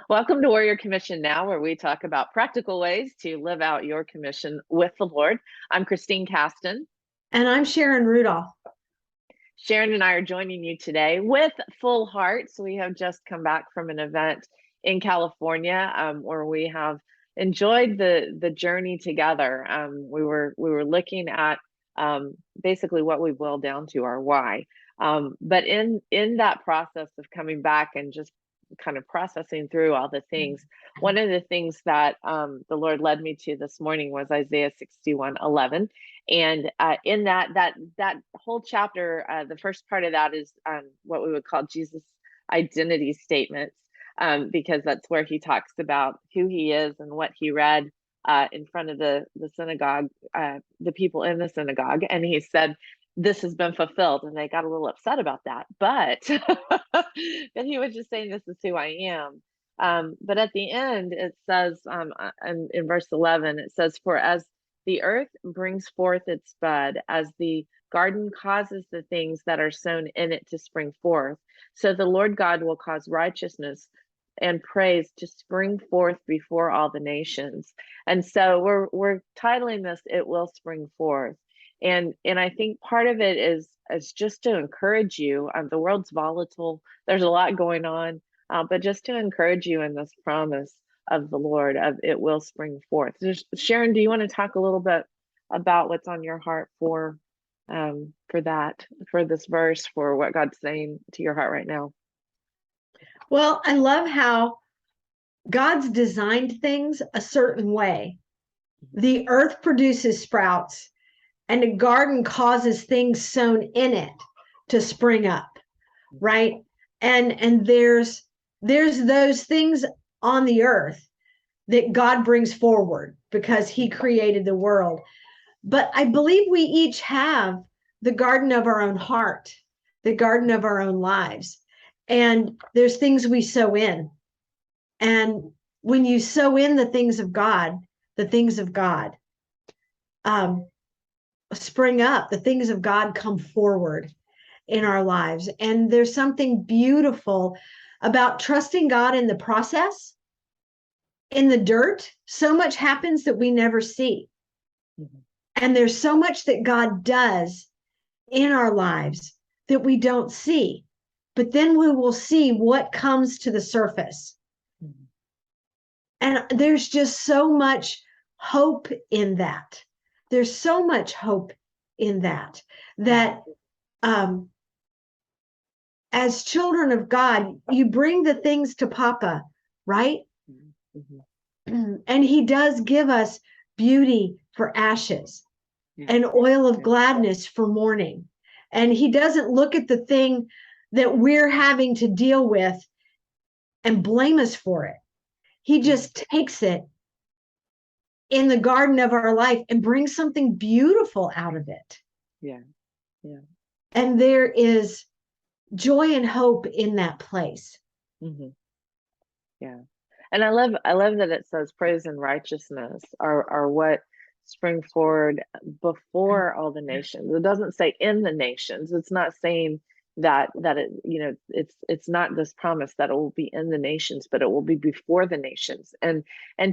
Welcome to Warrior Commission Now, where we talk about practical ways to live out your commission with the Lord. I'm Christine Casten. And I'm Sharon Rudolph. Sharon and I are joining you today with full hearts. We have just come back from an event in California where we have enjoyed the journey together. We were looking at basically what we boiled down to our why. But in that process of coming back and just kind of processing through all the things, one of the things that the Lord led me to this morning was Isaiah 61:11. And in that whole chapter, the first part of that is what we would call Jesus' identity statements, because that's where he talks about who he is and what he read in front of the synagogue, the people in the synagogue. And he said, this has been fulfilled. And they got a little upset about that. But, but he was just saying, this is who I am. But at the end, it says, in verse 11, it says, for as the earth brings forth its bud, as the garden causes the things that are sown in it to spring forth, so the Lord God will cause righteousness and praise to spring forth before all the nations. And so we're titling this, It Will Spring Forth. And I think part of it is just to encourage you. The world's volatile. There's a lot going on, but just to encourage you in this promise of the Lord of it will spring forth. Sharon, do you want to talk a little bit about what's on your heart for this verse, for what God's saying to your heart right now? Well, I love how God's designed things a certain way. The earth produces sprouts, and the garden causes things sown in it to spring up, right? And there's those things on the earth that God brings forward because he created the world. But I believe we each have the garden of our own heart, the garden of our own lives. And there's things we sow in. And when you sow in the things of God spring up, the things of God come forward in our lives. And there's something beautiful about trusting God in the process. In the dirt, so much happens that we never see. Mm-hmm. And there's so much that God does in our lives that we don't see. But then we will see what comes to the surface. Mm-hmm. And there's just so much hope in that. There's so much hope in that as children of God, you bring the things to Papa, right? Mm-hmm. And he does give us beauty for ashes, and oil of gladness for mourning. And he doesn't look at the thing that we're having to deal with and blame us for it. He just takes it in the garden of our life and brings something beautiful out of it. Yeah. And there is joy and hope in that place. Mm-hmm. Yeah. And I love that it says praise and righteousness are what spring forward before all the nations. It doesn't say in the nations. It's not saying that it, it's not this promise that it will be in the nations, but it will be before the nations. And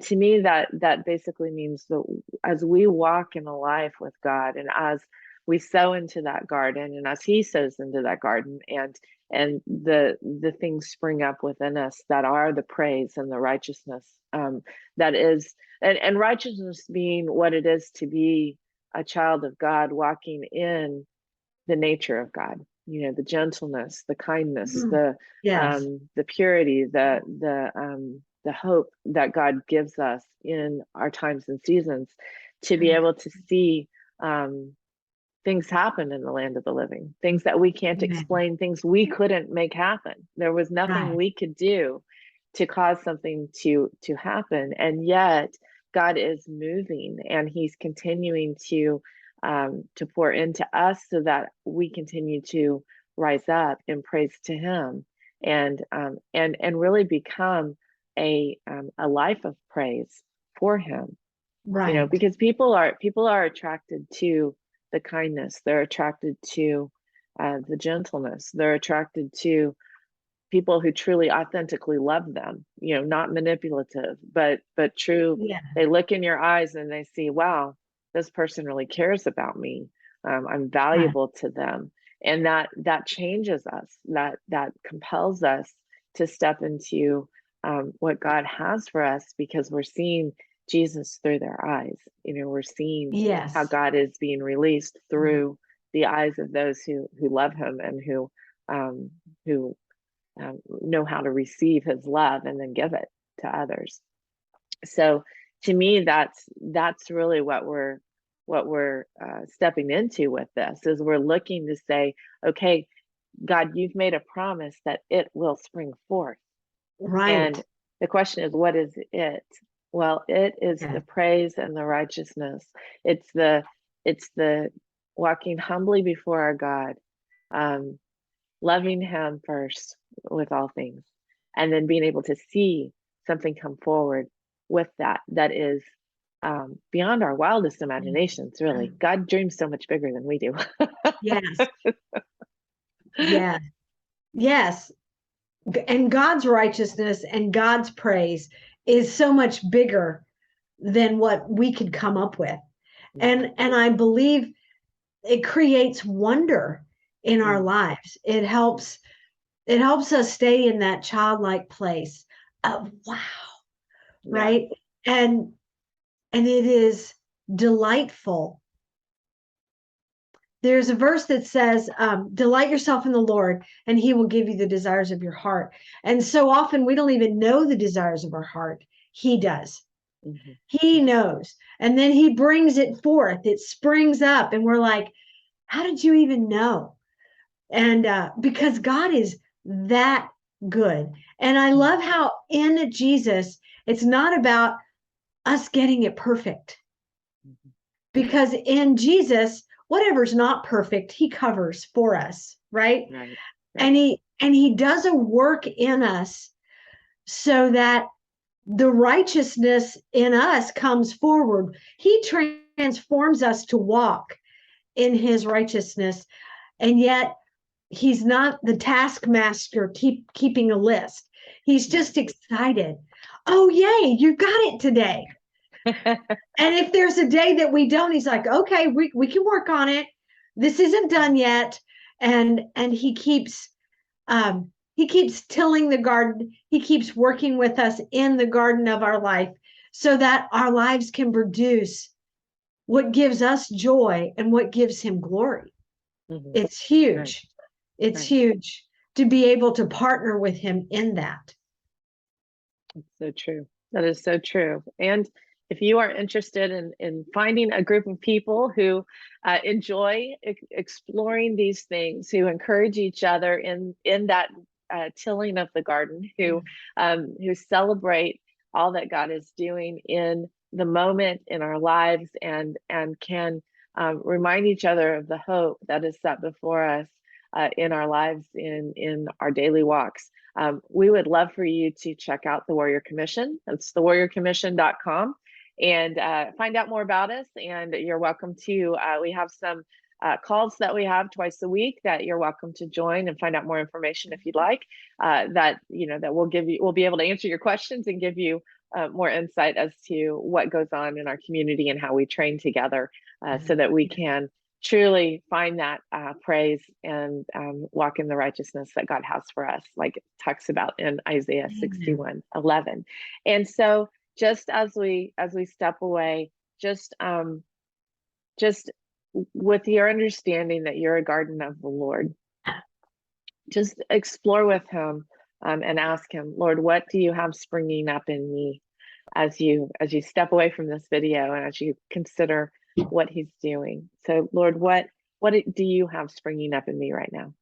to me, that basically means that as we walk in a life with God, and as we sow into that garden, and as he sows into that garden, and the things spring up within us that are the praise and the righteousness, that is, and righteousness being what it is to be a child of God, walking in the nature of God, the gentleness, the kindness, the purity, the hope that God gives us in our times and seasons, to be able to see things happen in the land of the living, things that we can't explain, things we couldn't make happen. There was nothing we could do to cause something to happen. And yet God is moving, and he's continuing to pour into us so that we continue to rise up in praise to him, and really become a life of praise for him. Right. Because people are attracted to the kindness, they're attracted to the gentleness, they're attracted to people who truly authentically love them, not manipulative, but true. Yeah. They look in your eyes and they see, wow, this person really cares about me. I'm Right. valuable to them. And that changes us, that compels us to step into what God has for us, because we're seeing Jesus through their eyys. We're seeing how Yes. God is being released through the eyes of those who love him and who know how to receive his love and then give it to others. So to me, that's really what we're stepping into with this, is we're looking to say, okay, God, you've made a promise that it will spring forth. Right. And the question is, what is it? Well, it is Yeah. the praise and the righteousness. It's the walking humbly before our God, loving him first with all things, and then being able to see something come forward with that is beyond our wildest imaginations. Really, God dreams so much bigger than we do. Yes. Yeah. Yes. And God's righteousness and God's praise is so much bigger than what we could come up with. And I believe it creates wonder in our lives. It helps us stay in that childlike place of wow, right? And it is delightful. There's a verse that says, delight yourself in the Lord, and he will give you the desires of your heart. And so often we don't even know the desires of our heart. He does. Mm-hmm. He knows. And then he brings it forth. It springs up, and we're like, how did you even know? And because God is that good. And I love how in Jesus, it's not about us getting it perfect. Because in Jesus, whatever's not perfect, he covers for us, right? Right. And he does a work in us so that the righteousness in us comes forward. He transforms us to walk in his righteousness, and yet he's not the taskmaster keeping a list. He's just excited. Oh, yay, you got it today. And if there's a day that we don't, he's like, okay, we can work on it. This isn't done yet. And he keeps tilling the garden. He keeps working with us in the garden of our life so that our lives can produce what gives us joy and what gives him glory. Mm-hmm. It's huge. Right. It's huge to be able to partner with him in that. That's so true. That is so true. And if you are interested in finding a group of people who enjoy exploring these things, who encourage each other in that tilling of the garden, who celebrate all that God is doing in the moment in our lives, and can remind each other of the hope that is set before us in our lives, in our daily walks. We would love for you to check out the Warrior Commission. That's thewarriorcommission.com, and find out more about us. And you're welcome to, we have some calls that we have twice a week that you're welcome to join and find out more information if you'd like, that we'll be able to answer your questions and give you more insight as to what goes on in our community and how we train together, so that we can truly find that praise and walk in the righteousness that God has for us, like it talks about in Isaiah 61:11. And so just as we step away, just with your understanding that you're a garden of the Lord, just explore with him, and ask him, Lord, what do you have springing up in me, as you step away from this video and as you consider what he's doing. So Lord, what do you have springing up in me right now?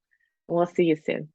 We'll see you soon.